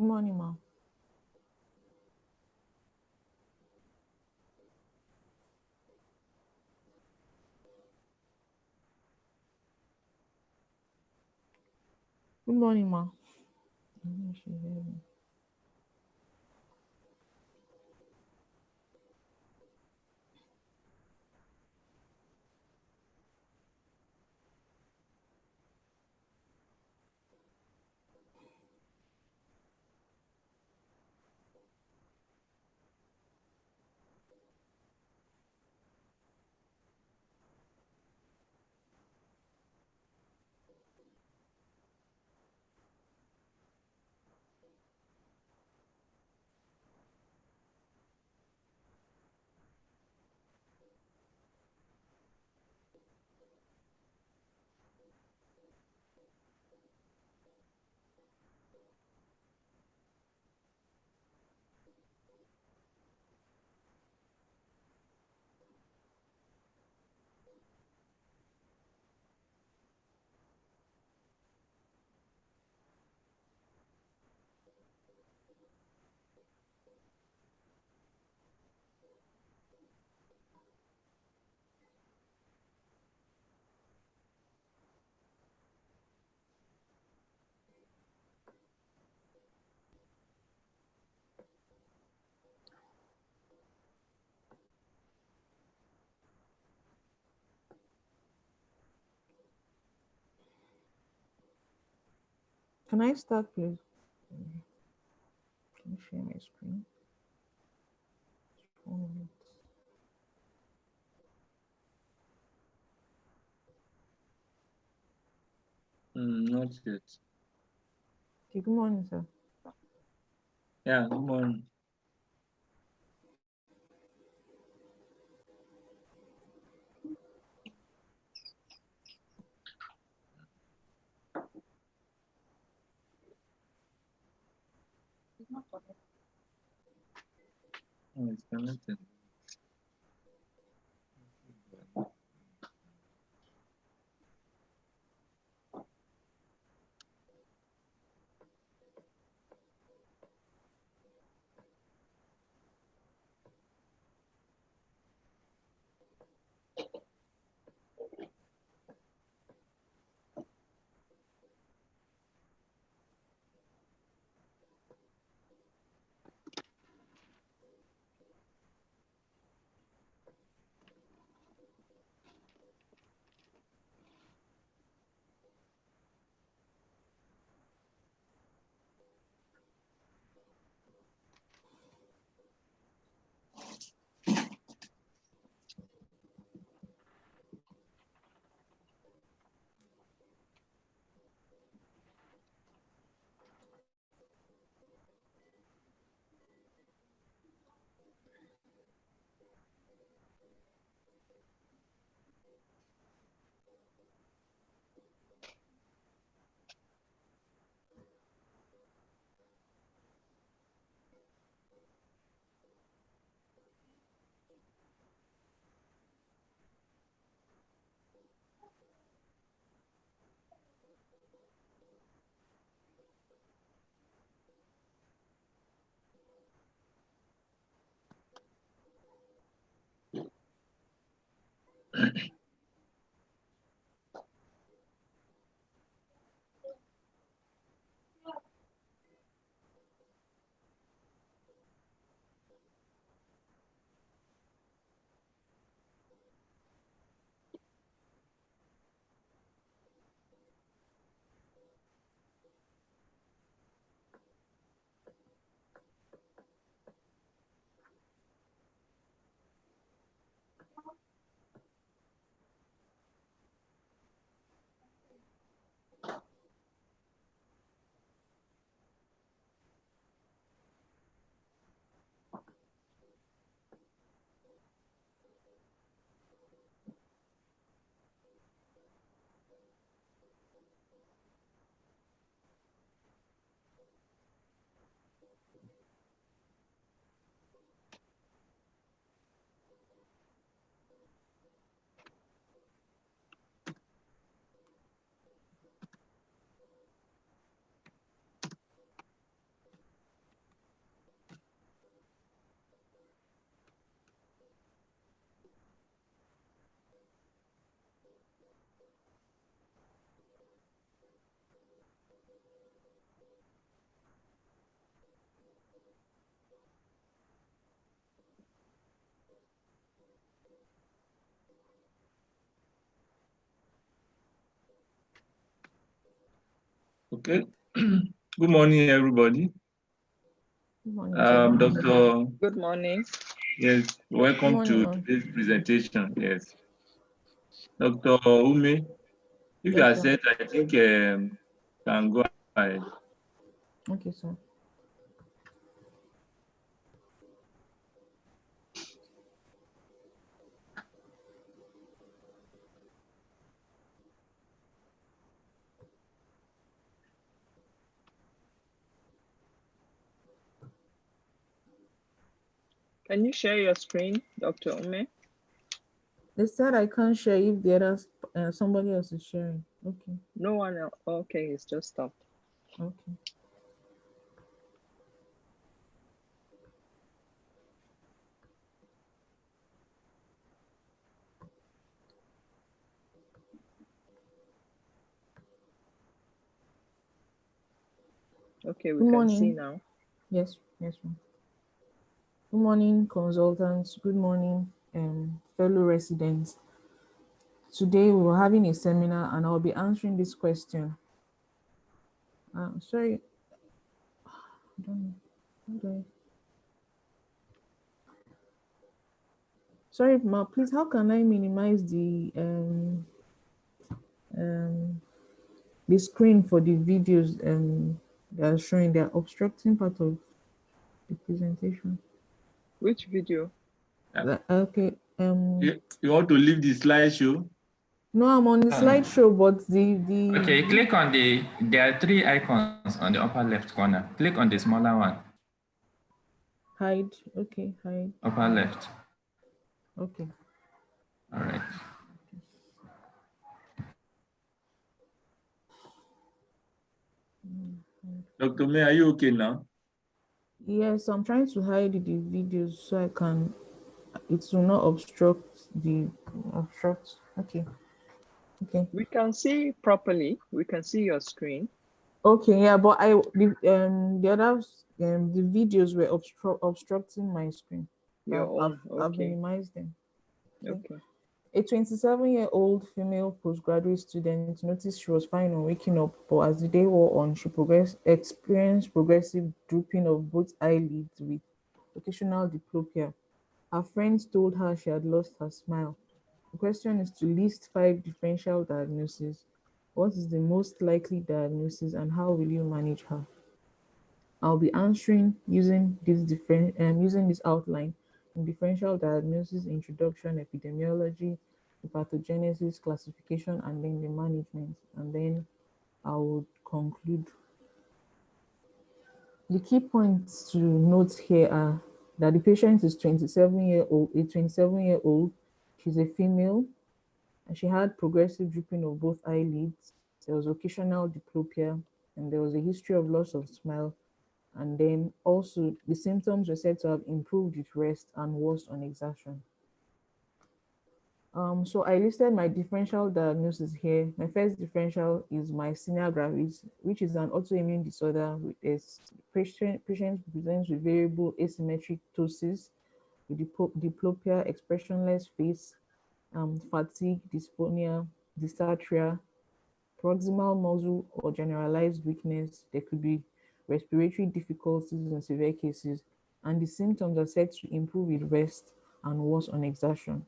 Good morning, ma. Good morning, ma. She hear me. Can I start, please? Can you share my screen? 4 minutes. Not yet. Okay, good morning, sir. Yeah, good morning. Oh, it's connected. Okay. Good morning, everybody. Good morning, sir. Dr. Good morning. Yes, Good welcome morning, to ma'am. today's presentation. Yes, Dr. Ume, if you Yes, are sir. set, I think can go ahead. Okay, sir. Can you share your screen, Dr. Ume? They said I can't share if the other somebody else is sharing. Okay, No one else. Okay, it's just stopped. okay. Okay, we Good can see morning. now. Yes, yes, ma'am. Good morning, consultants. Good morning, fellow residents. Today we were having a seminar and I'll be answering this question. Sorry, I don't know. How do I? Sorry, ma, please, how can I minimize the screen for the videos that are showing? They're obstructing part of the presentation. Which video? Okay. You want to leave the slideshow? No, I'm on the slideshow, but Okay, click on there are three icons on the upper left corner. Click on the smaller one. hide. Okay, hide. Upper left. Okay. All right. Dr. May, are you okay now? Yes, I'm trying to hide the videos so I can. It will not obstruct. Okay. Okay. We can see properly. We can see your screen. Okay. Yeah, but the others the videos were obstructing my screen. Your own. I've Okay. minimized them. Okay. A 27-year-old female postgraduate student noticed she was fine on waking up, but as the day wore on, she experienced progressive drooping of both eyelids with occasional diplopia. Her friends told her she had lost her smile. The question is to list 5 differential diagnoses. What is the most likely diagnosis and how will you manage her? I'll be answering using this outline in differential diagnosis, introduction, epidemiology, the pathogenesis, classification, and then the management. And then I would conclude. The key points to note here are that the patient is 27-year-old. She's a female, and she had progressive drooping of both eyelids. There was occasional diplopia, and there was a history of loss of smile. And then also the symptoms were said to have improved with rest and worse on exertion. So I listed my differential diagnosis here. My first differential is myasthenia gravis, which is an autoimmune disorder with patient presents with variable asymmetric ptosis, with diplopia, expressionless face, fatigue, dysphonia, dysarthria, proximal muscle or generalized weakness. There could be respiratory difficulties in severe cases, and the symptoms are said to improve with rest and worse on exertion.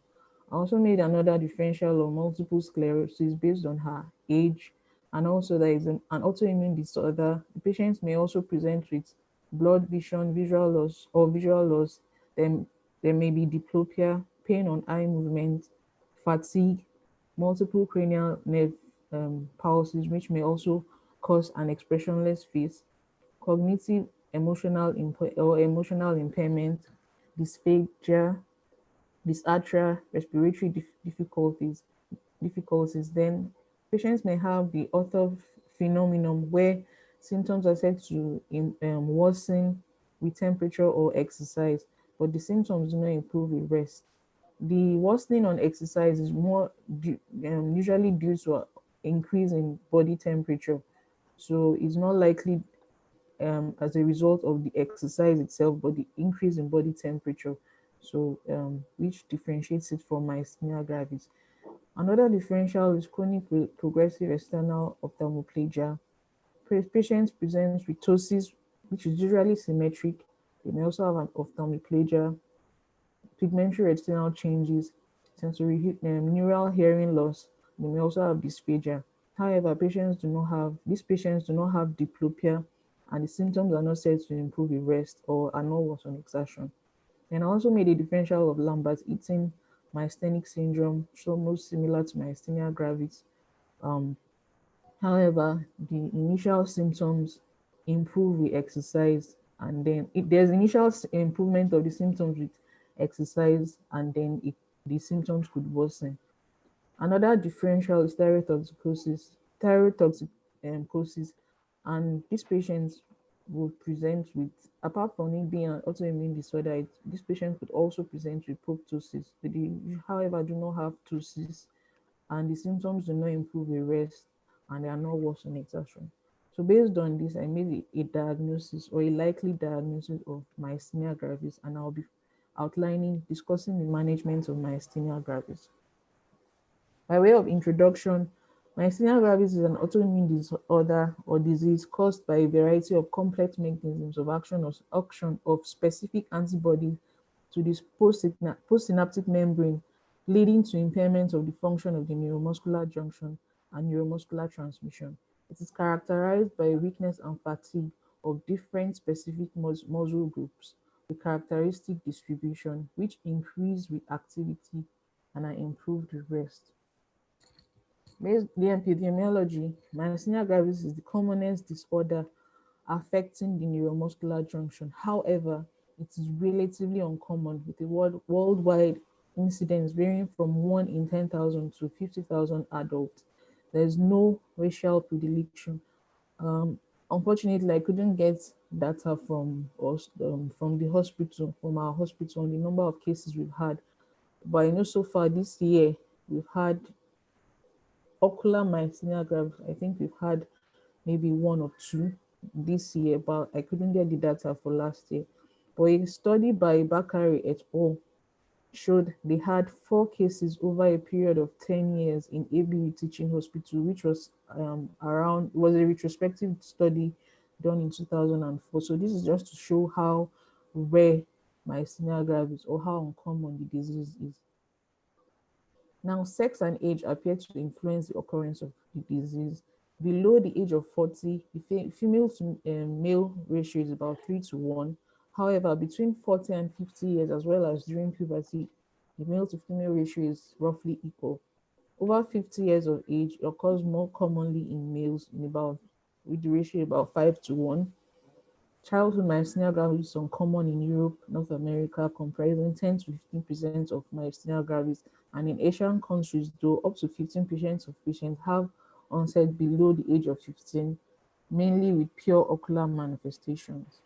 I also made another differential of multiple sclerosis based on her age, and also there is an autoimmune disorder. The patients may also present with blood vision, visual loss, or visual loss. Then there may be diplopia, pain on eye movement, fatigue, multiple cranial nerve pulses, which may also cause an expressionless face, cognitive emotional impairment, dysphagia, dysarthria, respiratory difficulties. Then patients may have the author phenomenon where symptoms are said to worsen with temperature or exercise, but the symptoms do not improve with rest. The worsening on exercise is usually due to an increase in body temperature. So it's not likely as a result of the exercise itself, but the increase in body temperature. So which differentiates it from myasthenia gravis. Another differential is chronic progressive external ophthalmoplegia. Patients present with ptosis, which is usually symmetric. They may also have an ophthalmoplegia, pigmentary retinal changes, sensory neural hearing loss. They may also have dysphagia. However, these patients do not have diplopia, and the symptoms are not said to improve with rest or are not worse on exertion. And I also made a differential of Lambert-Eaton myasthenic syndrome, so most similar to myasthenia gravis. However, the initial symptoms improve with exercise, and then there's initial improvement of the symptoms with exercise, and then the symptoms could worsen. Another differential is thyrotoxicosis, and these patients will present with, apart from it being an autoimmune disorder, this patient could also present with proptosis. They, however, do not have ptosis, and the symptoms do not improve with rest, and they are not worse on exertion. So based on this, I made a diagnosis, or a likely diagnosis, of myasthenia gravis, and I'll be discussing the management of myasthenia gravis. By way of introduction, myasthenia gravis is an autoimmune disorder or disease caused by a variety of complex mechanisms of action of specific antibodies to this postsynaptic membrane, leading to impairment of the function of the neuromuscular junction and neuromuscular transmission. It is characterized by weakness and fatigue of different specific muscle groups with characteristic distribution, which increase with activity and are improved with rest. Based the epidemiology, myasthenia gravis is the commonest disorder affecting the neuromuscular junction. However, it is relatively uncommon, with a worldwide incidence varying from 1 in 10,000 to 50,000 adults. There is no racial predilection. Unfortunately, I couldn't get data from us, from the hospital, from our hospital, on the number of cases we've had. But I know so far this year, we've had ocular myasthenia gravis. I think we've had maybe 1 or 2 this year, but I couldn't get the data for last year. But a study by Bakari et al. Showed they had 4 cases over a period of 10 years in ABU Teaching Hospital, which was was a retrospective study done in 2004. So this is just to show how rare myasthenia gravis, or how uncommon the disease is. Now, sex and age appear to influence the occurrence of the disease. Below the age of 40, the female to male ratio is about 3:1. However, between 40 and 50 years, as well as during puberty, the male to female ratio is roughly equal. Over 50 years of age, it occurs more commonly in males, with the ratio about 5:1. Childhood myasthenia gravis is uncommon in Europe, North America, comprising 10 to 15% of myasthenia gravis, and in Asian countries, though, up to 15% of patients have onset below the age of 15, mainly with pure ocular manifestations.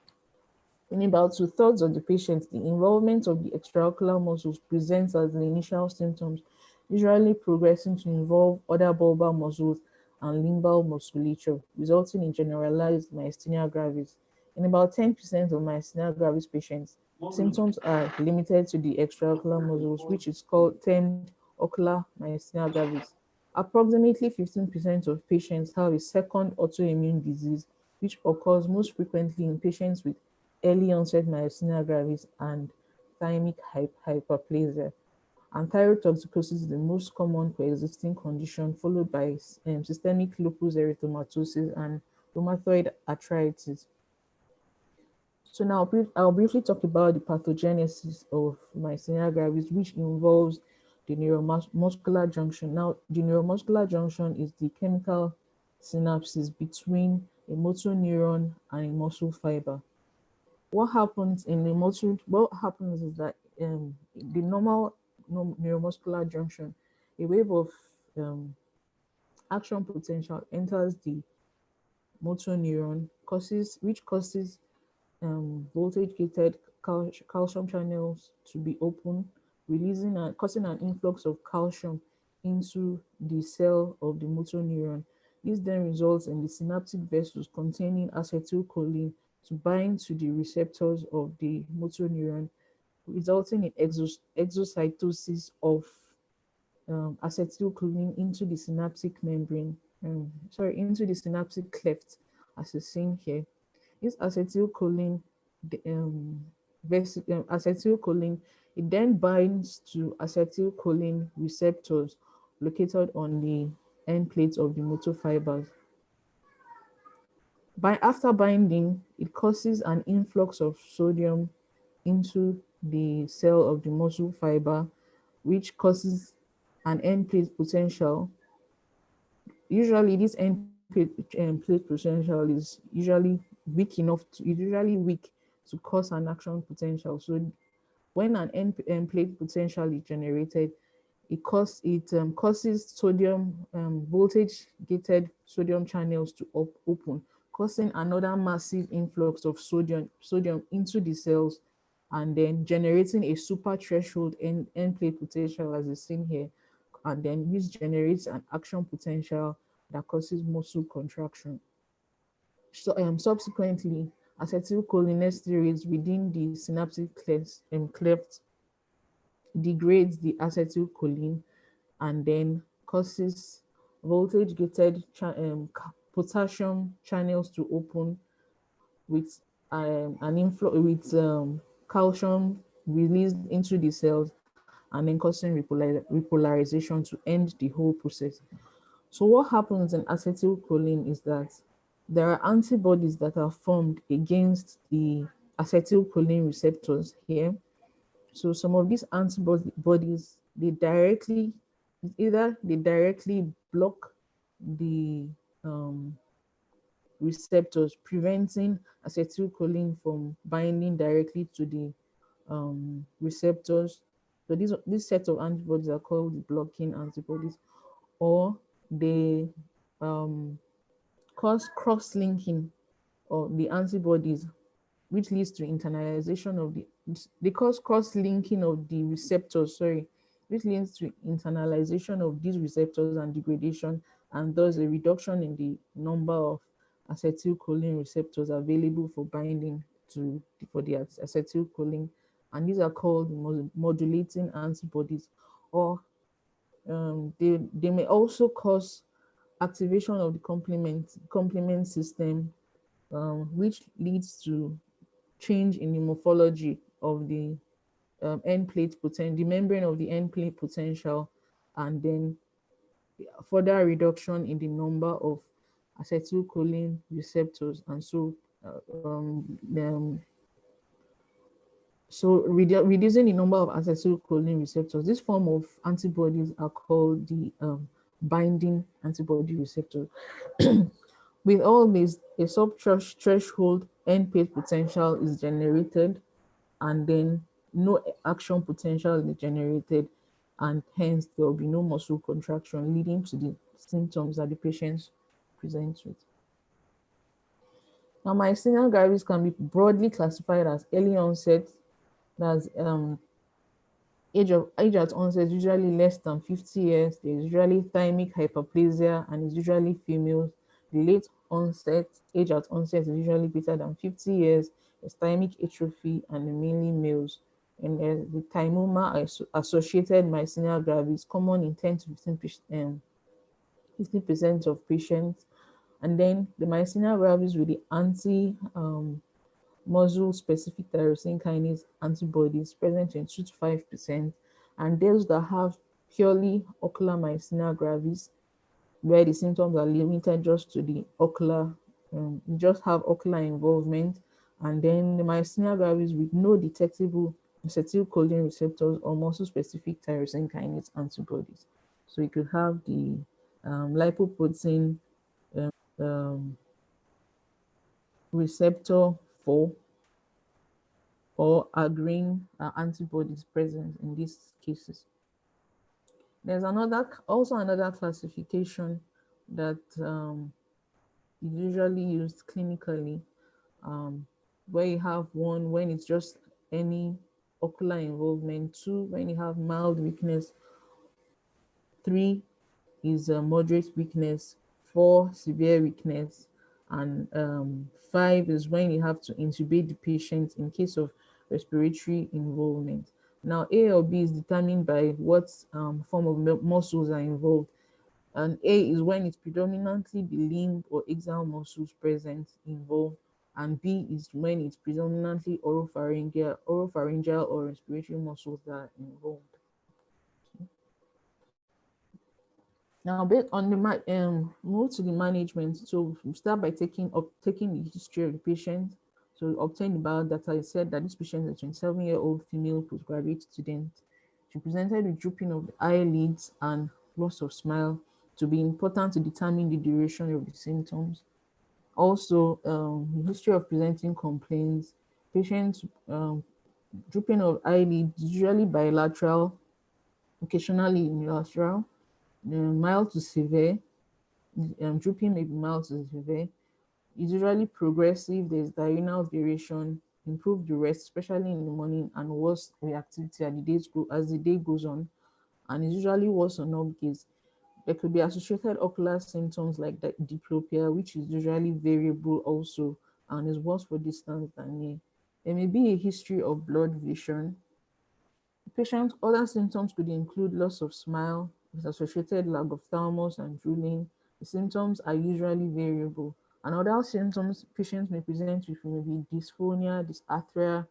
In about 2/3 of the patients, the involvement of the extraocular muscles presents as the initial symptoms, usually progressing to involve other bulbar muscles and limbal musculature, resulting in generalized myasthenia gravis. In about 10% of myasthenia gravis patients, symptoms are limited to the extraocular muscles, which is termed ocular myasthenia gravis. Approximately 15% of patients have a second autoimmune disease, which occurs most frequently in patients with early onset myasthenia gravis and thymic hyperplasia. And thyrotoxicosis is the most common coexisting condition, followed by systemic lupus erythematosus and rheumatoid arthritis. So now I'll briefly talk about the pathogenesis of myasthenia gravis, which involves the neuromuscular junction. Now, the neuromuscular junction is the chemical synapses between a motor neuron and a muscle fiber. What happens is that the normal neuromuscular junction, a wave of action potential enters the motor neuron, which causes voltage-gated calcium channels to be open, causing an influx of calcium into the cell of the motor neuron. This then results in the synaptic vessels containing acetylcholine to bind to the receptors of the motor neuron, resulting in exocytosis of acetylcholine into the synaptic membrane, into the synaptic cleft, as is seen here. This acetylcholine, acetylcholine, it then binds to acetylcholine receptors located on the end plates of the motor fibers. After binding, it causes an influx of sodium into the cell of the muscle fiber, which causes an end plate potential. Usually, this end plate potential is usually weak to cause an action potential. So when an end plate potential is generated, it causes sodium voltage gated sodium channels to open, causing another massive influx of sodium into the cells, and then generating a super threshold end plate potential as is seen here, and then this generates an action potential that causes muscle contraction. So subsequently, acetylcholinesterase within the synaptic cleft degrades the acetylcholine and then causes voltage gated potassium channels to open with an inflow with calcium released into the cells, and then causing repolarization to end the whole process. So what happens in acetylcholine is that there are antibodies that are formed against the acetylcholine receptors here. So some of these antibodies, either they directly block the receptors, preventing acetylcholine from binding directly to the receptors. So this set of antibodies are called blocking antibodies, or they cause cross-linking of the antibodies, which leads to internalization of they cause cross-linking of the receptors, which leads to internalization of these receptors and degradation, and thus a reduction in the number of acetylcholine receptors available for binding for the acetylcholine, and these are called modulating antibodies. Or they may also cause activation of the complement system, which leads to change in the morphology of the the membrane of the end plate potential, and then further reduction in the number of acetylcholine receptors, and so reducing the number of acetylcholine receptors. This form of antibodies are called the binding antibody receptors. With all this, a sub-threshold end plate potential is generated, and then no action potential is generated, and hence there will be no muscle contraction, leading to the symptoms that the patients present with. Now, myasthenia gravis can be broadly classified as early onset. That's age at onset, usually less than 50 years. There's usually thymic hyperplasia, and it's usually females. The late onset, age at onset, is usually greater than 50 years. There's thymic atrophy, and mainly males. And the thymoma associated myasthenia gravis, common in 10 to 50% of patients. And then the myasthenia gravis with the muscle specific tyrosine kinase antibodies present in 2 to 5%, and those that have purely ocular myasthenia gravis, where the symptoms are limited just to the ocular, just have ocular involvement, and then the myasthenia gravis with no detectable acetylcholine receptors or muscle specific tyrosine kinase antibodies. So you could have the lipoprotein receptor 4 or agrin antibodies present in these cases. There's also another classification that is usually used clinically, where you have 1 when it's just any ocular involvement, 2 when you have mild weakness, 3 is moderate weakness, 4 severe weakness, and 5 is when you have to intubate the patient in case of respiratory involvement. Now, A or B is determined by what form of muscles are involved. And A is when it's predominantly the limb or axial muscles present involved, and B is when it's predominantly oropharyngeal or respiratory muscles that are involved. Now, based on the move to the management. So we start by taking the history of the patient. So obtain the biodata. I said that this patient is a 27-year-old female postgraduate student. She presented with drooping of the eyelids and loss of smile to be important to determine the duration of the symptoms. Also, the history of presenting complaints. Patients drooping of eyelids, usually bilateral, occasionally unilateral, mild to severe. Drooping may be mild to severe. It's usually progressive. There's diurnal variation, improved rest, especially in the morning, and worse reactivity as the day goes on. And it's usually worse on up gaze. There could be associated ocular symptoms like diplopia, which is usually variable also, and is worse for distance than near. There may be a history of blurred vision. Patient's other symptoms could include loss of smile with associated lag of thalamus and drooling. The symptoms are usually variable. And other symptoms patients may present with may be dysphonia, dysarthria,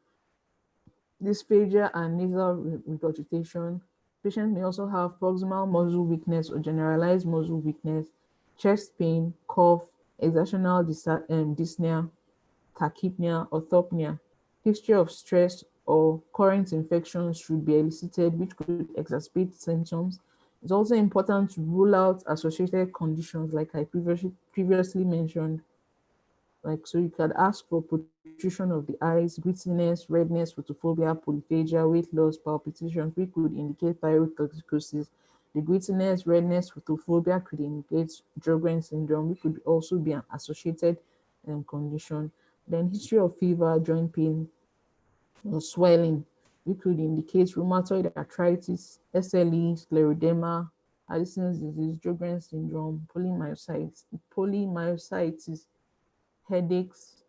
dysphagia, and nasal regurgitation. Patients may also have proximal muscle weakness or generalized muscle weakness, chest pain, cough, exertional dyspnea, tachypnea, orthopnea. History of stress or current infections should be elicited, which could exacerbate symptoms. It's also important to rule out associated conditions like I previously mentioned. So you could ask for protrusion of the eyes, grittiness, redness, photophobia, polyphagia, weight loss, palpitations, which could indicate thyroid toxicosis. The grittiness, redness, photophobia could indicate Sjogren's syndrome, which could also be an associated condition. Then history of fever, joint pain, or swelling, which could indicate rheumatoid arthritis, SLE, scleroderma, Addison's disease, Sjogren's syndrome, polymyositis, headaches,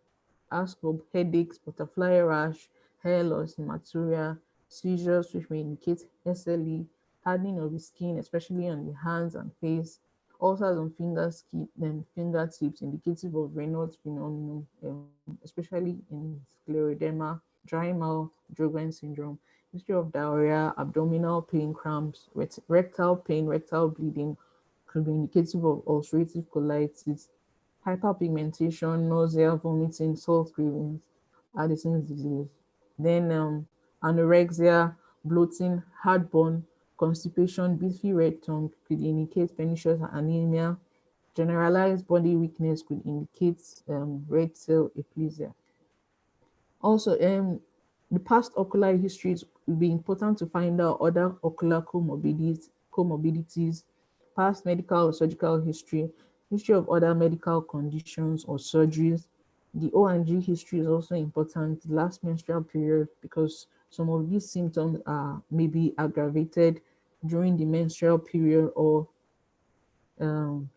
ask for headaches, butterfly rash, hair loss, hematuria, seizures, which may indicate SLE, hardening of the skin, especially on the hands and face, ulcers on fingertips, indicative of Raynaud's phenomenon, especially in scleroderma, dry mouth, Sjogren's syndrome, history of diarrhea, abdominal pain, cramps, rectal pain, rectal bleeding, could be indicative of ulcerative colitis, hyperpigmentation, nausea, vomiting, salt cravings, Addison's disease. Then anorexia, bloating, heartburn, constipation, beefy red tongue could indicate pernicious anemia. Generalized body weakness could indicate red cell aplasia. Also, the past ocular histories will be important to find out other ocular comorbidities, past medical or surgical history of other medical conditions or surgeries. The O&G history is also important, the last menstrual period, because some of these symptoms are maybe aggravated during the menstrual period or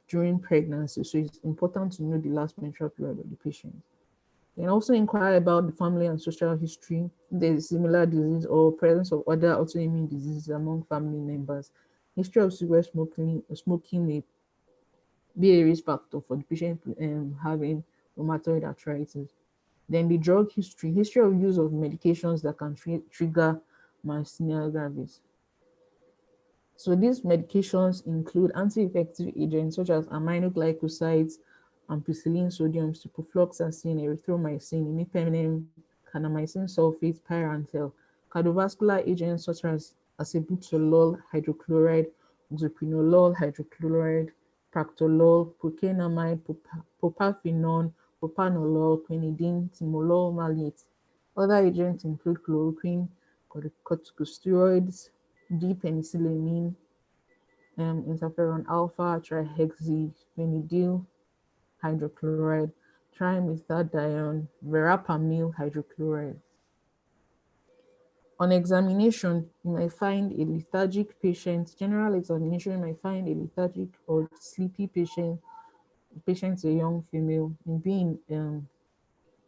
during pregnancy. So it's important to know the last menstrual period of the patient. Then also inquire about the family and social history. If there is similar disease or presence of other autoimmune diseases among family members. History of cigarette smoking may be a risk factor for the patient having rheumatoid arthritis. Then the drug history of use of medications that can trigger myasthenia gravis. So these medications include anti-infective agents such as aminoglycosides, ampicillin sodium, ciprofloxacin, erythromycin, imipenem, kanamycin sulfate, pyrantel, cardiovascular agents such as acebutolol hydrochloride, oxoprinolol hydrochloride, practolol, procainamide, propafenone, propanolol, quinidine, timolol maleate. Other agents include chloroquine, corticosteroids, D-penicillamine, interferon alpha, trihexyphenidyl hydrochloride, trimethadione, verapamil hydrochloride. On examination, you might find a lethargic patient. General examination, you might find a lethargic or sleepy patient. The patient is a young female, being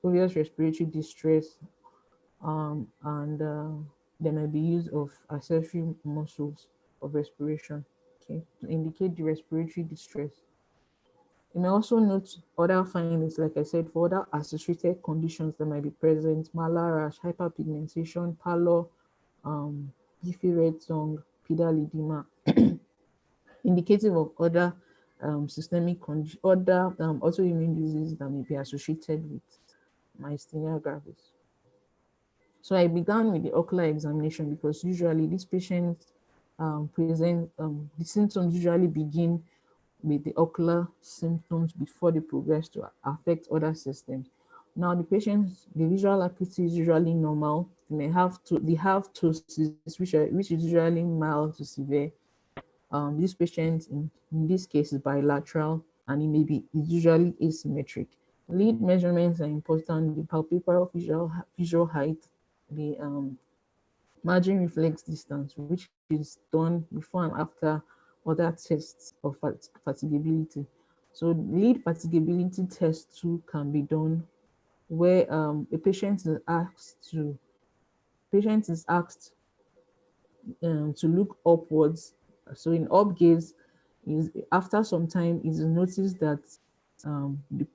obvious respiratory distress, and there may be use of accessory muscles of respiration. okay, to indicate the respiratory distress. You may also note other findings, like I said, for other associated conditions that might be present: malar rash, hyperpigmentation, pallor, leafy red tongue, pedal edema, indicative of other systemic other autoimmune diseases that may be associated with myasthenia gravis. So I began with the ocular examination because usually these patients present, the symptoms usually begin with the ocular symptoms before they progress to affect other systems. Now the patients, the visual acuity is usually normal. They may have ptosis, which is usually mild to severe. This patient in this case is bilateral, and it may be usually asymmetric. Lead measurements are important: the palpebral visual height, the margin reflex distance, which is done before and after other tests of fatigability. So lead fatigability test too can be done, where a patient is asked to look upwards. So in up gaze, is after some time, it is noticed that the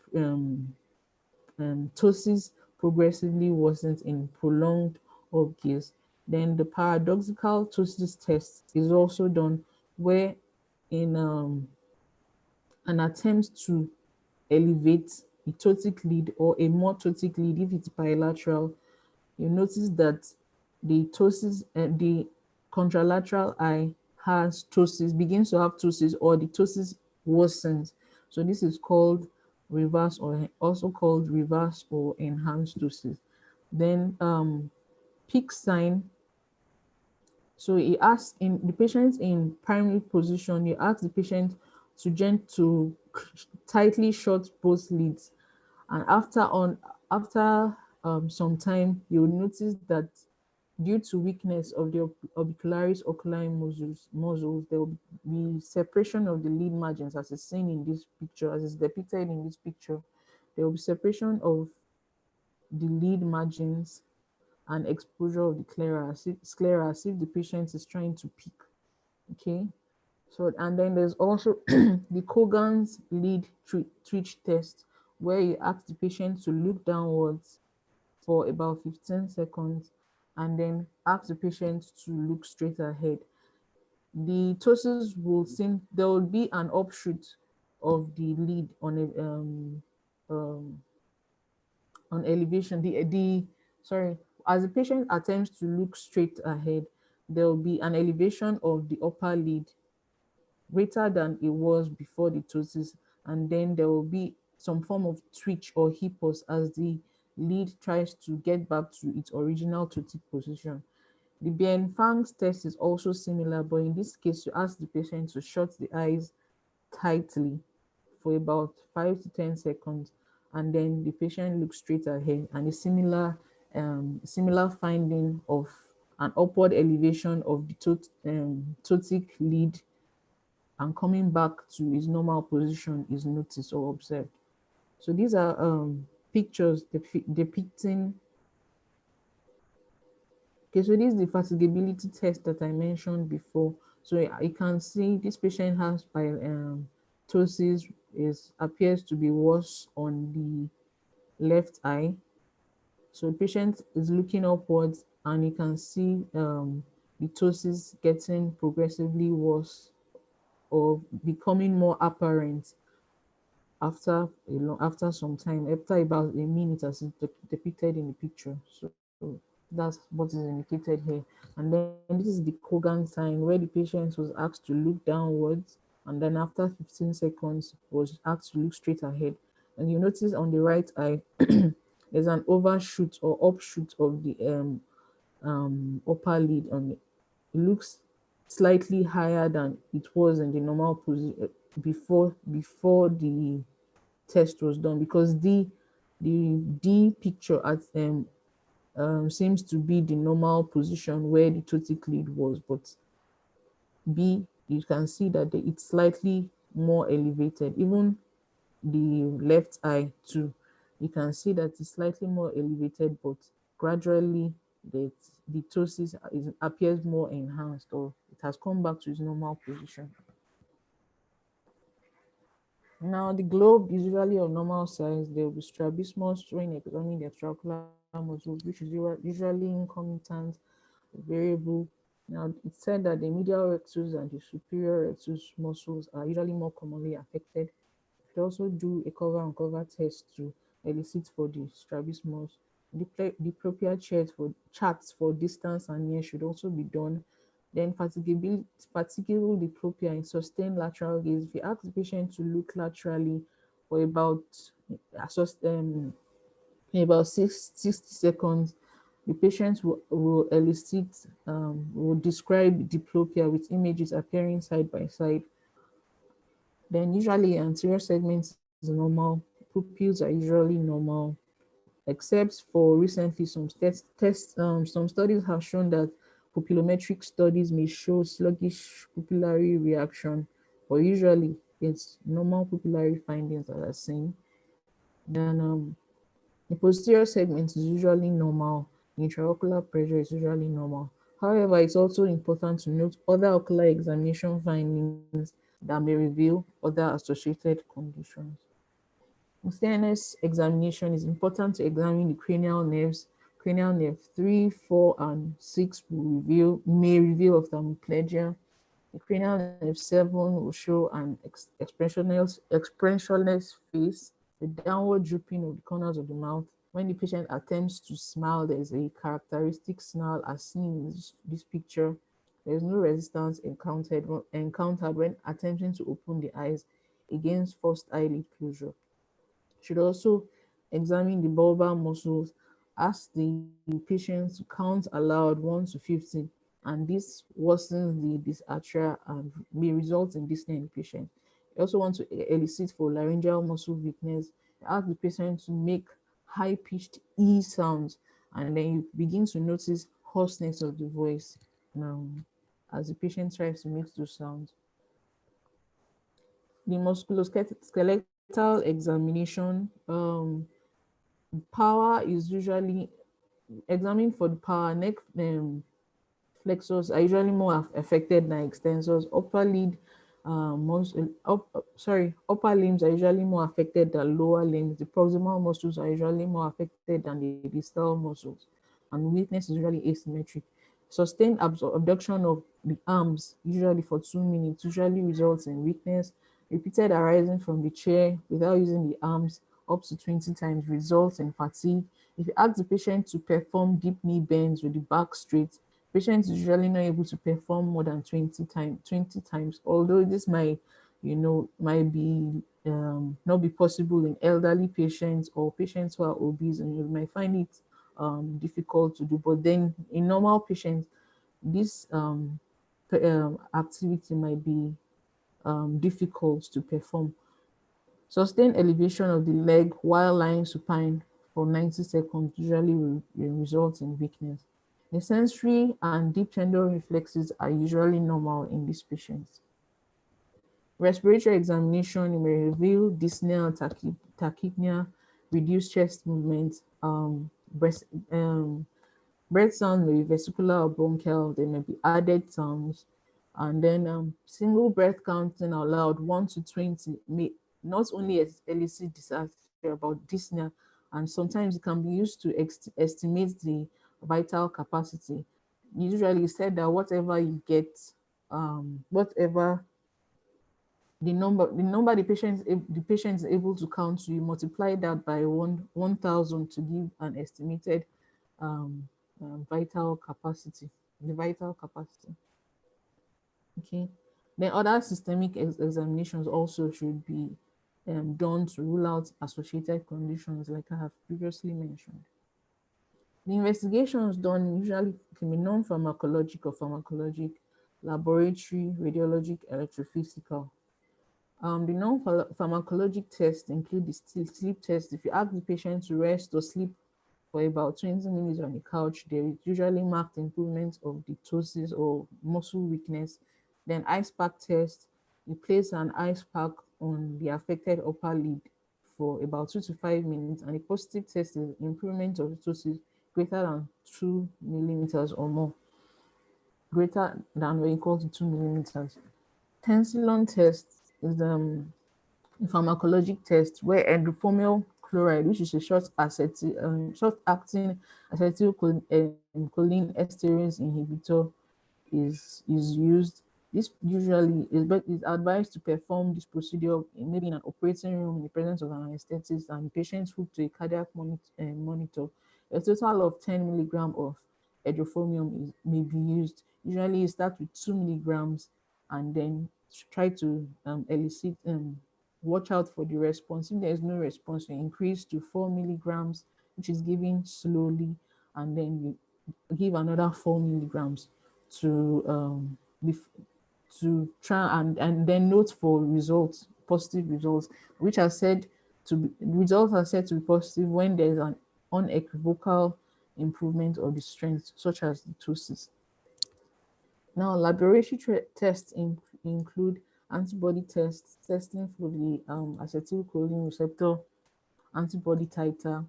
ptosis progressively worsens in prolonged up gaze. Then the paradoxical ptosis test is also done, where in an attempt to elevate a ptotic lead or a more ptotic lead, if it's bilateral, you notice that the ptosis, the contralateral eye has ptosis, begins to have ptosis, or the ptosis worsens. So this is called reverse, or also called reverse or enhanced ptosis. Then peak sign. So he asks in the patient in primary position, you ask the patient to tightly shut both lids, and after some time, you will notice that due to weakness of the orbicularis oculi muscles, there will be separation of the lid margins, as is seen in this picture, as is depicted in this picture. There will be separation of the lid margins and exposure of the sclera, as if the patient is trying to peek. Okay. So, and then there's also the Cogan's lead twitch test, where you ask the patient to look downwards for about 15 seconds and then ask the patient to look straight ahead. The ptosis will seem, there will be an offshoot of the lead on elevation. Sorry, as the patient attempts to look straight ahead, there will be an elevation of the upper lid greater than it was before the ptosis, and then there will be some form of twitch or hippos as the lead tries to get back to its original ptotic position. The Bien-Fang's test is also similar, but in this case, you ask the patient to shut the eyes tightly for about 5 to 10 seconds, and then the patient looks straight ahead, and a similar finding of an upward elevation of the ptotic lead and coming back to its normal position is noticed or observed. So these are pictures depicting. Okay, so this is the fatigability test that I mentioned before. So you can see this patient has ptosis appears to be worse on the left eye. So the patient is looking upwards, and you can see the ptosis getting progressively worse or becoming more apparent after some time, after about a minute, as depicted in the picture. So that's what is indicated here. And then this is the Cogan sign, where the patient was asked to look downwards, and then after 15 seconds was asked to look straight ahead. And you notice on the right eye there's an overshoot or upshoot of the upper lid on it. It looks slightly higher than it was in the normal position before the test was done, because the D picture at seems to be the normal position where the ptotic lid was, but B, you can see that it's slightly more elevated. Even the left eye too, you can see that it's slightly more elevated, but gradually the ptosis appears more enhanced, or it has come back to its normal position. Now, the globe is usually of normal size. There will be strabismus when examining the extraocular muscles, which is usually incontinent, variable. Now, it's said that the medial rectus and the superior rectus muscles are usually more commonly affected. You should also do a cover-on-cover test to elicit for the strabismus. Diplopia charts for distance and near should also be done. Then fatigable diplopia in sustained lateral gaze. If you ask the patient to look laterally for um, about 60 seconds, the patient will elicit, will describe diplopia with images appearing side by side. Then usually anterior segment is normal, pupils are usually normal, except for recently some studies have shown that pupillometric studies may show sluggish pupillary reaction, but usually it's normal pupillary findings that are seen. Then the posterior segment is usually normal. Intraocular pressure is usually normal. However, it's also important to note other ocular examination findings that may reveal other associated conditions. In CNS examination, it's important to examine the cranial nerves. Cranial nerve 3, 4, and 6 may reveal ophthalmoplegia. The cranial nerve 7 will show an expressionless face, the downward drooping of the corners of the mouth. When the patient attempts to smile, there's a characteristic snarl as seen in this picture. There's no resistance encountered when attempting to open the eyes against forced eyelid closure. Should also examine the bulbar muscles, ask the patient to count aloud 1 to 50, and this worsens the dysarthria and may result in dyspnea in the patient. You also want to elicit for laryngeal muscle weakness. Ask the patient to make high-pitched E sounds, and then you begin to notice hoarseness of the voice as the patient tries to make those sounds. The musculoskeletal examination, power is usually examined for the power. Neck flexors are usually more affected than extensors. Upper limbs are usually more affected than lower limbs. The proximal muscles are usually more affected than the distal muscles, and weakness is usually asymmetric. Sustained abduction of the arms, usually for 2 minutes, usually results in weakness. Repeated arising from the chair without using the arms up to 20 times results in fatigue. If you ask the patient to perform deep knee bends with the back straight, patient is usually not able to perform more than 20 times, although this might be not be possible in elderly patients or patients who are obese, and you might find it difficult to do. But then in normal patients, this activity might be difficult to perform. Sustained elevation of the leg while lying supine for 90 seconds usually will result in weakness. The sensory and deep tendon reflexes are usually normal in these patients. Respiratory examination may reveal dyspnea and tachypnea, reduced chest movement, breath sound may be vesicular or bronchial. There may be added sounds, and then single breath counting out loud 1 to 20 may not only elicit dysarthria but dyspnea, and sometimes it can be used to estimate the vital capacity. Usually, it's said that whatever you get, whatever the number the patient is able to count to, you multiply that by 1,000 to give an estimated vital capacity, the vital capacity. Okay. Then other systemic examinations also should be done to rule out associated conditions like I have previously mentioned. The investigations done usually can be non-pharmacologic or pharmacologic, laboratory, radiologic, electrophysical. The non-pharmacologic tests include the sleep test. If you ask the patient to rest or sleep for about 20 minutes on the couch, there is usually marked improvement of the ptosis or muscle weakness. Then ice pack test, you place an ice pack on the affected upper lid for about 2 to 5 minutes, and the positive test is improvement of ptosis greater than 2 millimeters or more, greater than or equal to 2 millimeters. Tensilon test is a pharmacologic test where endophomial chloride, which is a short-acting acetylcholine esterase inhibitor, is used. This usually is advised to perform this procedure maybe in an operating room in the presence of an anesthetist and patients hooked to a cardiac monitor. A total of 10 milligram of hydrophonium may be used. Usually you start with 2 milligrams and then try to elicit watch out for the response. If there is no response, you increase to 4 milligrams, which is given slowly, and then you give another 4 milligrams to to try and then note for results, positive results, which are said to be results are said to be positive when there is an unequivocal improvement of the strength, such as the ptosis. Now, laboratory tests include antibody tests, testing for the acetylcholine receptor antibody titer,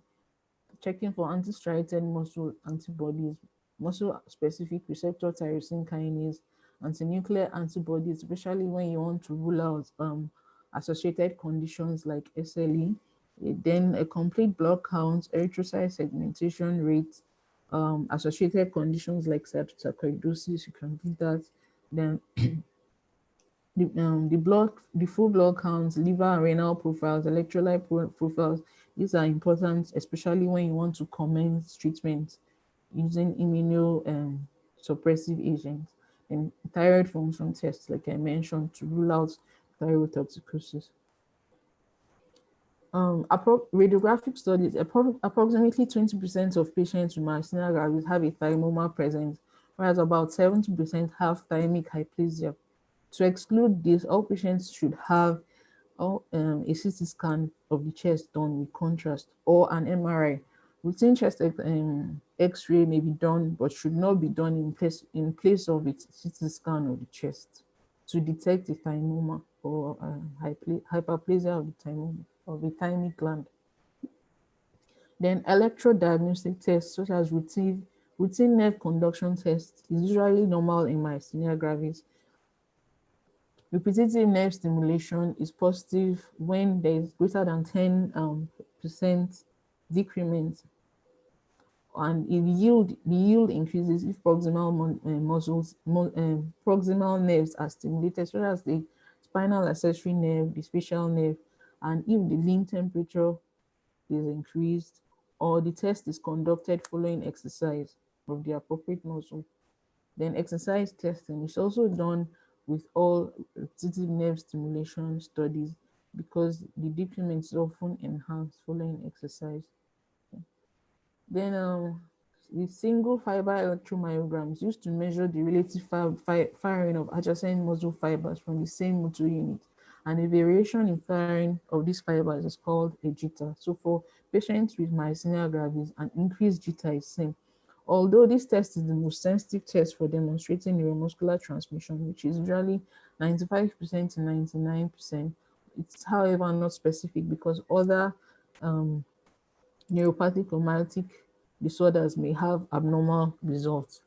checking for anti-striated muscle antibodies, muscle-specific receptor tyrosine kinase, antinuclear antibodies, especially when you want to rule out associated conditions like SLE. Then a complete blood count, erythrocyte segmentation rate, associated conditions like sarcoidosis, you can do that. Then the full blood counts, liver and renal profiles, electrolyte profiles. These are important, especially when you want to commence treatment using immunosuppressive agents. And thyroid function tests, like I mentioned, to rule out thyrotoxicosis. Radiographic studies, approximately 20% of patients with myasthenia gravis have a thymoma present, whereas about 70% have thymic hyplasia. To exclude this, all patients should have a CT scan of the chest done with contrast or an MRI. Routine chest X-ray may be done, but should not be done in place of a CT scan of the chest to detect a thymoma or hyperplasia of the thymoma of the thymic gland. Then electrodiagnostic tests such as routine nerve conduction tests is usually normal in myasthenia gravis. Repetitive nerve stimulation is positive when there is greater than 10% decrement, and if the yield increases if proximal proximal nerves are stimulated, such as the spinal accessory nerve, the facial nerve, and if the limb temperature is increased, or the test is conducted following exercise of the appropriate muscle. Then exercise testing is also done with all repetitive nerve stimulation studies because the decrement is often enhanced following exercise. Then the single fiber electromyogram is used to measure the relative firing of adjacent muscle fibers from the same motor unit. And a variation in firing of these fibers is called a jitter. So for patients with myasthenia gravis, an increased jitter is seen. Although this test is the most sensitive test for demonstrating neuromuscular transmission, which is usually 95% to 99%, it's however not specific because other neuropathic or myasthenic disorders may have abnormal results.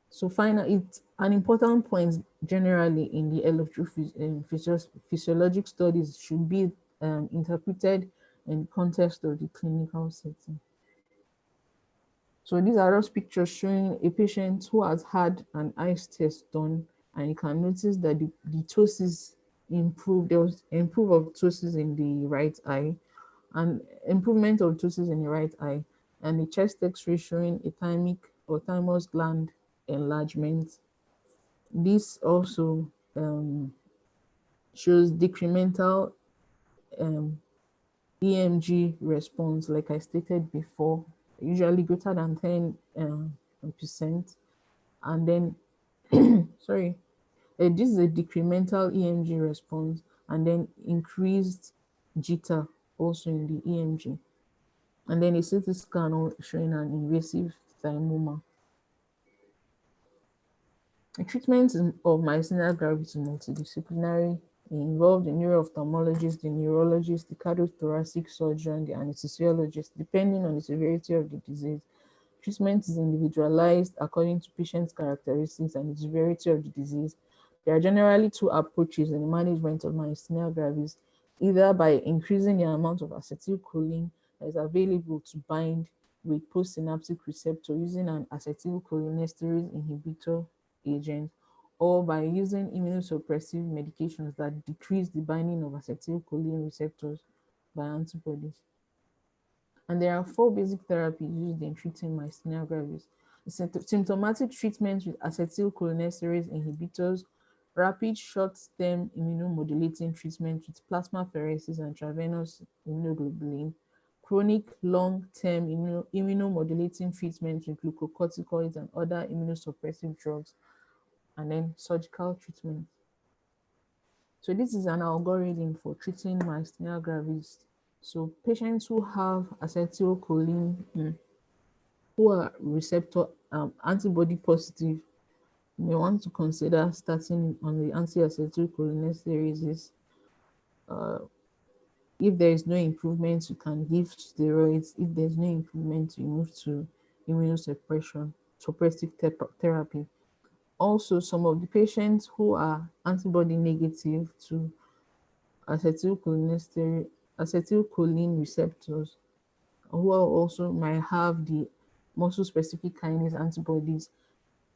So finally, it's an important point generally in the electrophysiologic studies should be interpreted in the context of the clinical setting. So these are just pictures showing a patient who has had an eyes test done, and you can notice that the ptosis improved. There was improvement of ptosis in the right eye, and improvement of ptosis in the right eye, and the chest X-ray showing a thymic or thymus gland enlargement. This also shows decremental EMG response, like I stated before, usually greater than 10%. And then, sorry, this is a decremental EMG response, and then increased jitter also in the EMG. And then a CT scan showing an invasive thymoma. The treatment of myasthenia gravis is multidisciplinary. It involves the neuro-ophthalmologist, the neurologist, the cardiothoracic surgeon, the anesthesiologist, depending on the severity of the disease. Treatment is individualized according to patient's characteristics and the severity of the disease. There are generally two approaches in the management of myasthenia gravis. either by increasing the amount of acetylcholine that is available to bind with postsynaptic receptor using an acetylcholinesterase inhibitor agent, or by using immunosuppressive medications that decrease the binding of acetylcholine receptors by antibodies. And there are 4 basic therapies used in treating myasthenia gravis: symptomatic treatment with acetylcholinesterase inhibitors, rapid short-term immunomodulating treatment with plasmapheresis and intravenous immunoglobulin, chronic long-term immunomodulating treatment with glucocorticoids and other immunosuppressive drugs, and then surgical treatment. So this is an algorithm for treating myasthenia gravis. So patients who have acetylcholine, who are receptor antibody positive, you may want to consider starting on the anti-acetylcholinesterases. If there is no improvement, you can give steroids. If there's no improvement, you move to immunosuppression, suppressive therapy. Also, some of the patients who are antibody negative to acetylcholine receptors, who are also might have the muscle-specific kinase antibodies,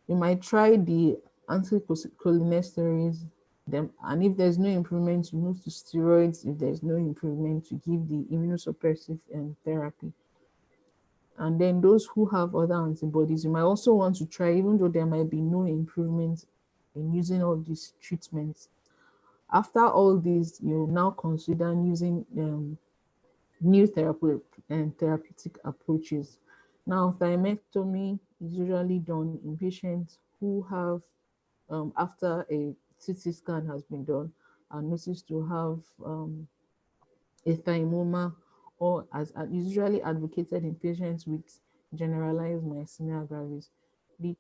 you might try the anticholinesterase, and if there's no improvement, you move to steroids. If there's no improvement, you give the immunosuppressive therapy. And then those who have other antibodies, you might also want to try, even though there might be no improvement in using all these treatments. After all this, you now consider using new therapeutic approaches. Now, thymectomy is usually done in patients who have, after a CT scan has been done, are noticed to have a thymoma, or as usually advocated in patients with generalized myasthenia gravis. The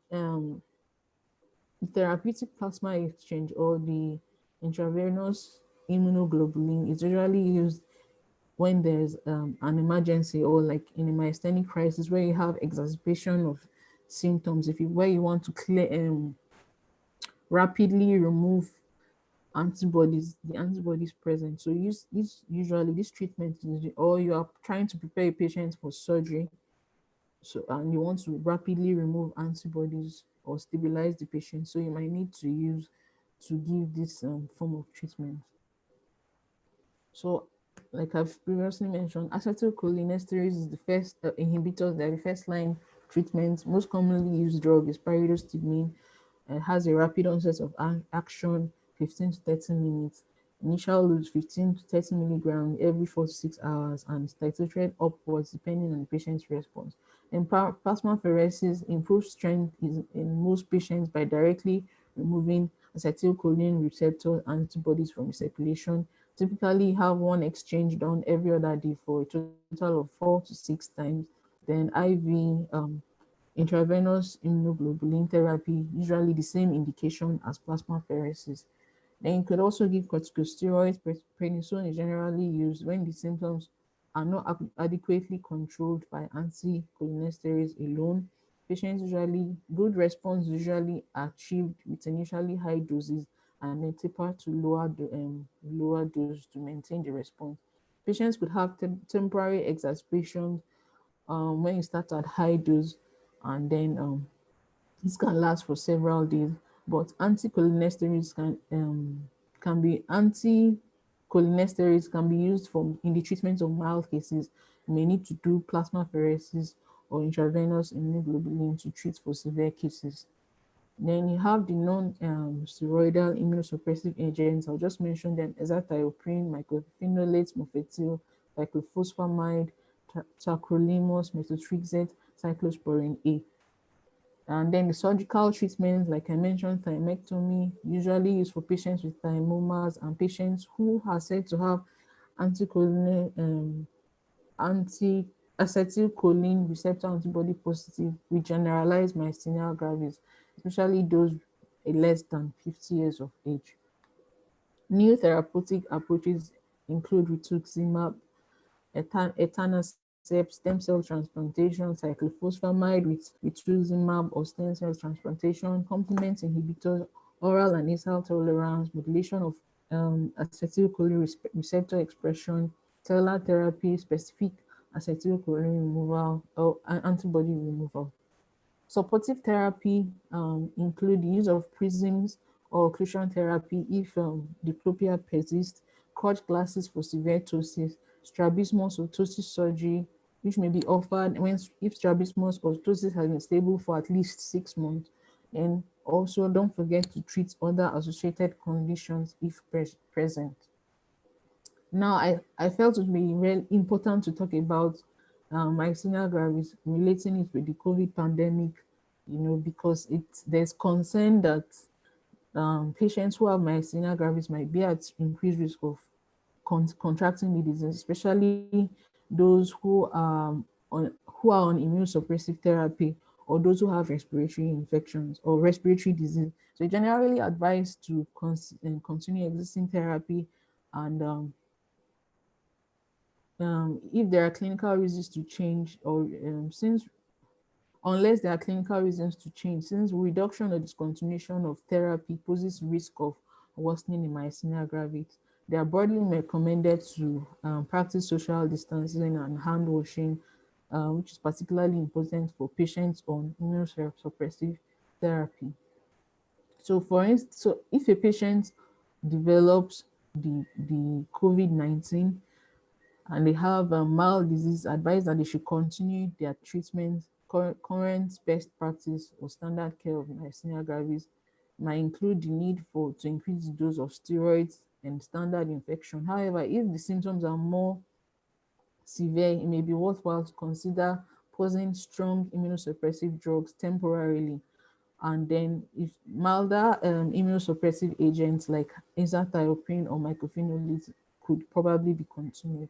therapeutic plasma exchange, or the intravenous immunoglobulin, is usually used when there's an emergency, or like in a myasthenic crisis where you have exacerbation of symptoms, where you want to rapidly remove the antibodies present. So usually this treatment is, or you are trying to prepare a patient for surgery, and you want to rapidly remove antibodies or stabilize the patient, so you might need to give this form of treatment. So, like I've previously mentioned, acetylcholinesterase is the first inhibitors. They're the first line treatment. Most commonly used drug is pyridostigmine. It has a rapid onset of action, 15 to 30 minutes. Initial load 15 to 30 milligrams every 4 to 6 hours, and is titrated upwards depending on the patient's response. And plasmapheresis improves strength in most patients by directly removing acetylcholine receptor antibodies from the circulation. Typically, have one exchange done every other day for a total of 4 to 6 times. Then IV intravenous immunoglobulin therapy, usually the same indication as plasmapheresis. Then you could also give corticosteroids. Prednisone is generally used when the symptoms are not adequately controlled by anticholinesterase alone. Good response usually achieved with initially high doses and then taper to lower dose to maintain the response. Patients could have temporary exacerbations when you start at high dose, and then this can last for several days. But anticholinesterase can be used in the treatment of mild cases. You may need to do plasmapheresis or intravenous immunoglobulin to treat for severe cases. Then you have the non-steroidal immunosuppressive agents. I'll just mention them: azathioprine, mycophenolate mofetil, cyclophosphamide, tacrolimus, methotrexate, cyclosporin A. And then the surgical treatments, like I mentioned, thymectomy, usually used for patients with thymomas and patients who are said to have acetylcholine receptor antibody positive with generalized myasthenia gravis, especially those less than 50 years of age. New therapeutic approaches include rituximab, etanercept, stem cell transplantation, cyclophosphamide with rituximab or stem cell transplantation, complement inhibitors, oral and nasal tolerance, modulation of acetylcholine receptor expression, cellular therapy, specific acetylcholine removal, or antibody removal. Supportive therapy include the use of prisms or occlusion therapy if diplopia persists, cut glasses for severe ptosis, strabismus or ptosis surgery, which may be offered if strabismus or ptosis has been stable for at least 6 months. And also don't forget to treat other associated conditions if present. Now, I felt it would be very important to talk about myasthenia gravis, relating it with the COVID pandemic, because there's concern that patients who have myasthenia gravis might be at increased risk of contracting the disease, especially those who are on immunosuppressive therapy, or those who have respiratory infections or respiratory disease. So generally advised to continue existing therapy, and if there are clinical reasons to change, or unless there are clinical reasons to change, since reduction or discontinuation of therapy poses risk of worsening in myasthenia gravis, they are broadly recommended to practice social distancing and hand washing, which is particularly important for patients on immunosuppressive therapy. So for instance, so if a patient develops the COVID-19 and they have a mild disease, advise that they should continue their treatment. Current best practice or standard care of myasthenia gravis might include the need to increase the dose of steroids and standard infection. However, if the symptoms are more severe, it may be worthwhile to consider pausing strong immunosuppressive drugs temporarily. And then if milder immunosuppressive agents like azathioprine or mycophenolate could probably be continued.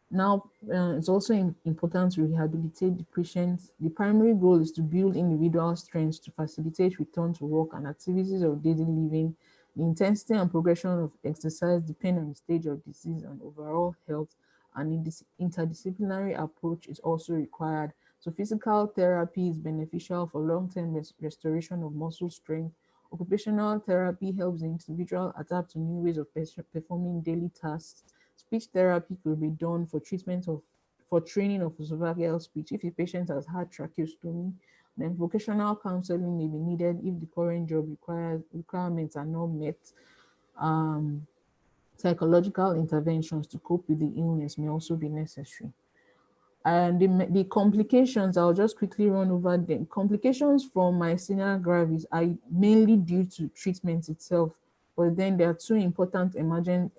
Now, it's also important to rehabilitate the patients. The primary goal is to build individual strengths to facilitate return to work and activities of daily living. The intensity and progression of exercise depend on the stage of disease and overall health, and in this interdisciplinary approach is also required. So physical therapy is beneficial for long-term restoration of muscle strength. Occupational therapy helps the individual adapt to new ways of performing daily tasks. Speech therapy could be done for training of esophageal speech if a patient has had tracheostomy. Then vocational counseling may be needed if the current job requirements are not met. Psychological interventions to cope with the illness may also be necessary. And the complications, I'll just quickly run over them. Complications from myasthenia gravis are mainly due to treatment itself, but then there are two important emergent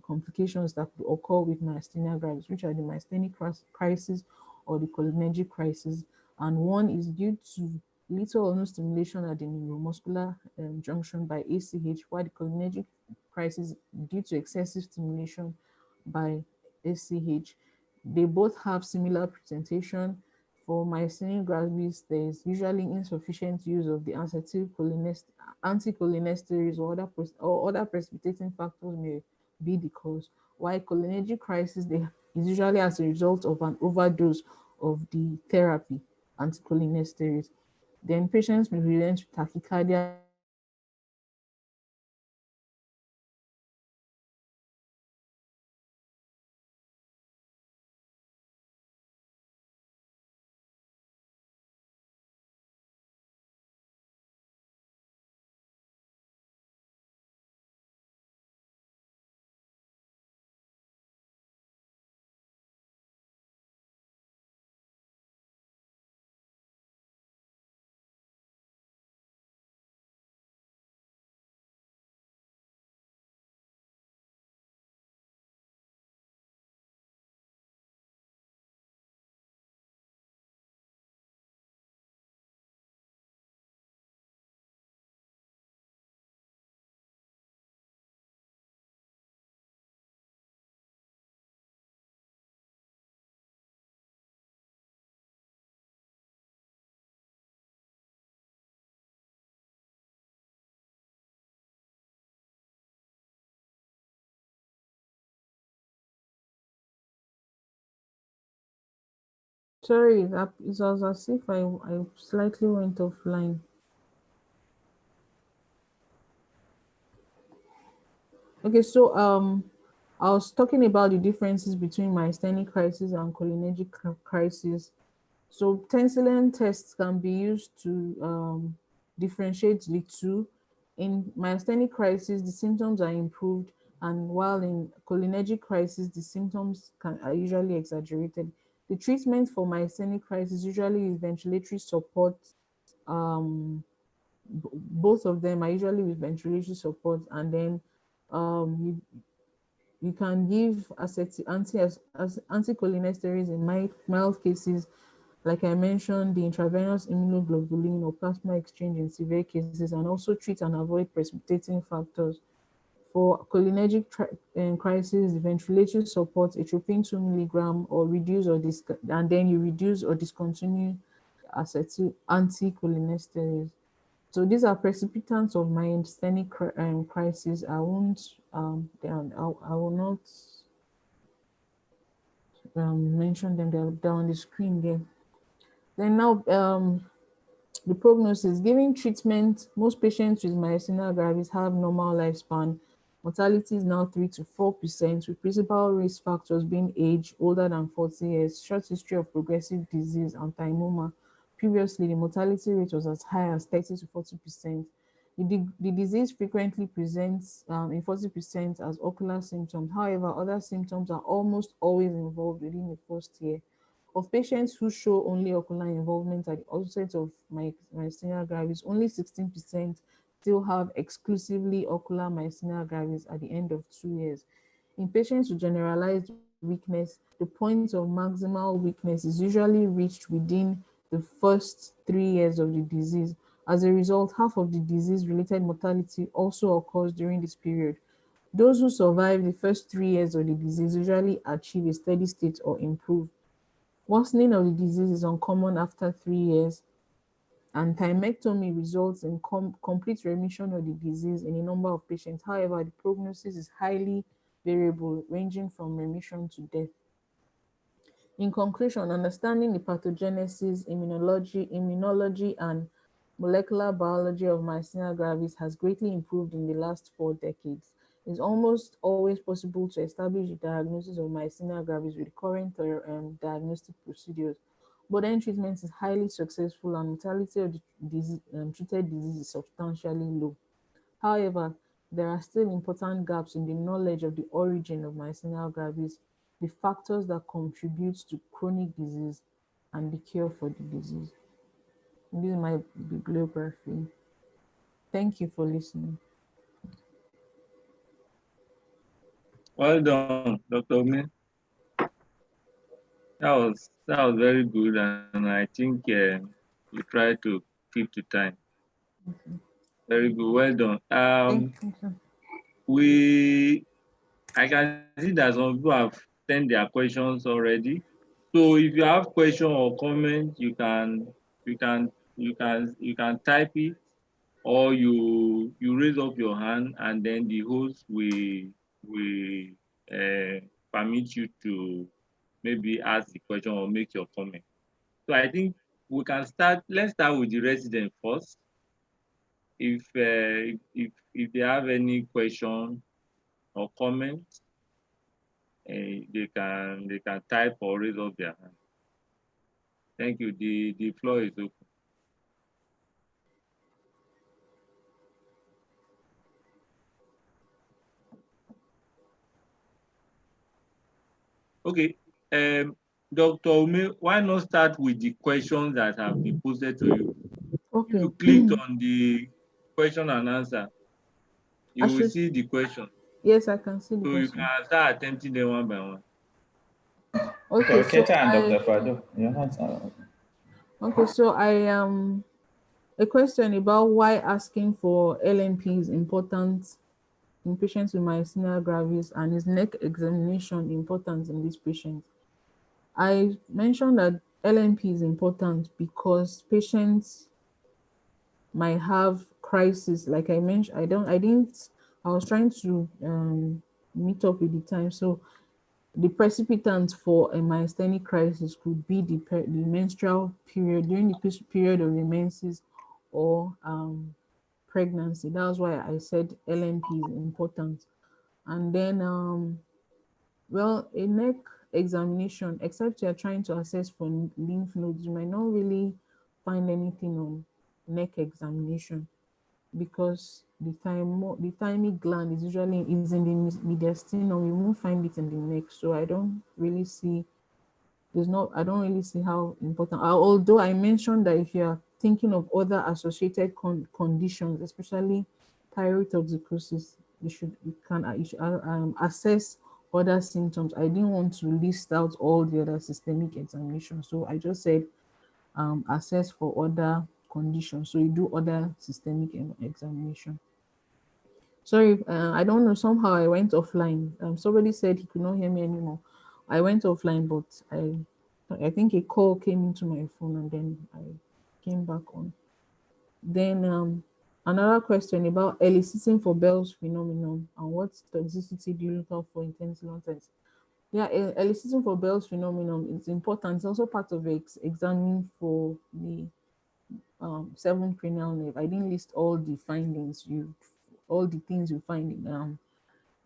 complications that could occur with myasthenia gravis, which are the myasthenic crisis or the cholinergic crisis. And one is due to little or no stimulation at the neuromuscular junction by ACH, while the cholinergic crisis due to excessive stimulation by ACH. They both have similar presentation. For myasthenia gravis, there is usually insufficient use of the anticholinesterase or other precipitating factors may be the cause. While cholinergic crisis is usually as a result of an overdose of the therapy, anticholinesterase. Then patients may present with tachycardia, sorry, it was as if I slightly went offline. Okay, so I was talking about the differences between myasthenic crisis and cholinergic crisis. So Tensilin tests can be used to differentiate the two. In myasthenic crisis, the symptoms are improved, and while in cholinergic crisis, the symptoms are usually exaggerated. The treatment for myasthenic crisis usually is ventilatory support. Both of them are usually with ventilatory support, and then you can give anticholinesterase in mild cases. Like I mentioned, the intravenous immunoglobulin or plasma exchange in severe cases, and also treat and avoid precipitating factors. For cholinergic crisis, the ventilatory support, atropine 2 milligram, or reduce or and then you reduce or discontinue anticholinesterase. So these are precipitants of myasthenic crisis. I won't, I will not mention them. They're on the screen there. Then now, the prognosis. Giving treatment, most patients with myasthenia gravis have normal lifespan. Mortality is now 3 to 4%, with principal risk factors being age, older than 40 years, short history of progressive disease, and thymoma. Previously, the mortality rate was as high as 30 to 40%. The disease frequently presents in 40% as ocular symptoms. However, other symptoms are almost always involved within the first year. Of patients who show only ocular involvement at the onset of myasthenia gravis, only 16% still have exclusively ocular myasthenia gravis at the end of 2 years. In patients with generalized weakness, the point of maximal weakness is usually reached within the first 3 years of the disease. As a result, half of the disease-related mortality also occurs during this period. Those who survive the first 3 years of the disease usually achieve a steady state or improve. Worsening of the disease is uncommon after 3 years, and thymectomy results in complete remission of the disease in a number of patients. However, the prognosis is highly variable, ranging from remission to death. In conclusion, understanding the pathogenesis, immunology, and molecular biology of myasthenia gravis has greatly improved in the last 4 decades. It's almost always possible to establish the diagnosis of myasthenia gravis with current diagnostic procedures. But then treatment is highly successful, and mortality of the treated disease is substantially low. However, there are still important gaps in the knowledge of the origin of myasthenia gravis, the factors that contribute to chronic disease, and the cure for the disease. This is my bibliography. Thank you for listening. Well done, Dr. Ome. That was very good, and I think you tried to keep to time. Very good, well done. Thank you, sir. I can see that some people have sent their questions already. So if you have question or comment, you can type it, or you raise up your hand, and then the host will permit you to maybe ask the question or make your comment. So I think we can start. Let's start with the resident first. If they have any question or comment, they can type or raise up their hand. Thank you. The floor is open. Okay. Dr. Ume, why not start with the questions that have been posted to you? If Okay. you click on the question and answer, you will should, see the question. yes, I can see the So you question. can start attempting them one by one. Okay, so Keita and Dr. Fado, your hands are up. okay, so I a question about why asking for LNP is important in patients with myasthenia gravis, and is neck examination important in these patients? I mentioned that LNP is important because patients might have crisis. Like I mentioned, I was trying to meet up with the time. So the precipitant for a myasthenic crisis could be the menstrual period, during the period of the menses, or pregnancy. That's why I said LNP is important. And then, well, a neck examination, except you're trying to assess for lymph nodes, you might not really find anything on neck examination, because the thymic gland is usually in the mediastinum. You won't find it in the neck. So I don't really see, I don't really see how important, although I mentioned that if you're thinking of other associated conditions, especially thyroid toxicosis, you should assess other symptoms. I didn't want to list out all the other systemic examinations, so I just said assess for other conditions. So you do other systemic examination. Sorry, I don't know. Somehow I went offline. Somebody said he could not hear me anymore. I went offline, but I think a call came into my phone and then I came back on. Then another question about eliciting for Bell's phenomenon and what toxicity do you look out for in tensilon test? Yeah, eliciting for Bell's phenomenon is important. It's also part of examining for the 7 cranial nerve. I didn't list all the findings, all the things you find in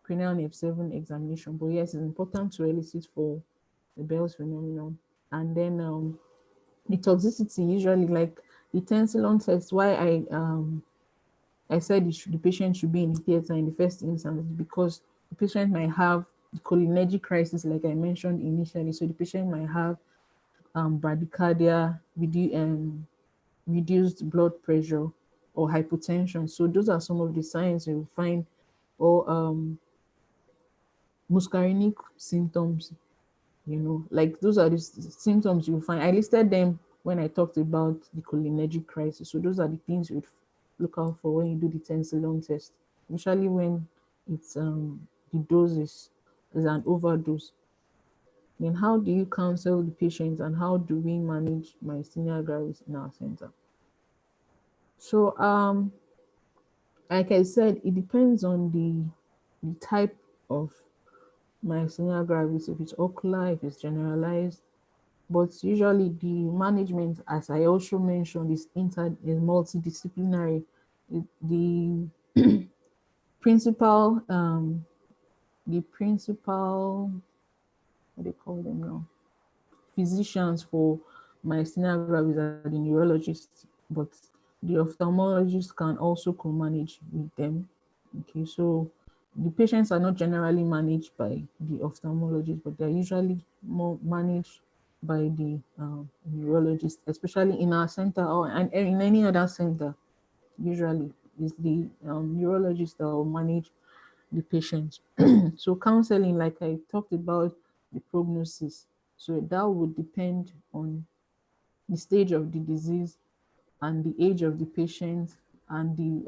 cranial nerve 7 examination, but yes, it's important to elicit for the Bell's phenomenon. And then the toxicity, usually like the tensilon test, why I said the patient should be in the theater in the first instance, because the patient might have the cholinergic crisis, like I mentioned initially. So the patient might have bradycardia, reduced blood pressure, or hypotension. So those are some of the signs you will find, or muscarinic symptoms, like those are the symptoms you'll find. I listed them when I talked about the cholinergic crisis. So those are the things you'd look out for when you do the tensilon test, especially when it's the doses is an overdose. Then how do you counsel the patients and how do we manage myasthenia gravis in our center? So like I said, it depends on the type of myasthenia gravis, if it's ocular, if it's generalized. But usually the management, as I also mentioned, is multidisciplinary. The principal, what do they call them now? Physicians for myasthenia gravis are the neurologists, but the ophthalmologists can also co-manage with them. Okay, so the patients are not generally managed by the ophthalmologist, but they're usually more managed by the neurologist, especially in our center or in any other center. Usually, is the neurologist that will manage the patient. So counseling, like I talked about, the prognosis. So that would depend on the stage of the disease and the age of the patient and the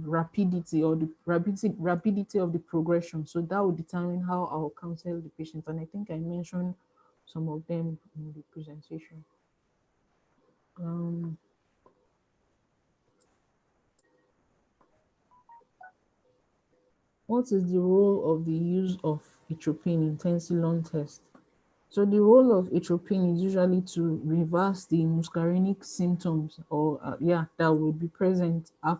rapidity or the rapidity of the progression. So that will determine how I'll counsel the patient. And I think I mentioned some of them in the presentation. What is the role of the use of atropine in tensilon test? So the role of atropine is usually to reverse the muscarinic symptoms, or that will be present after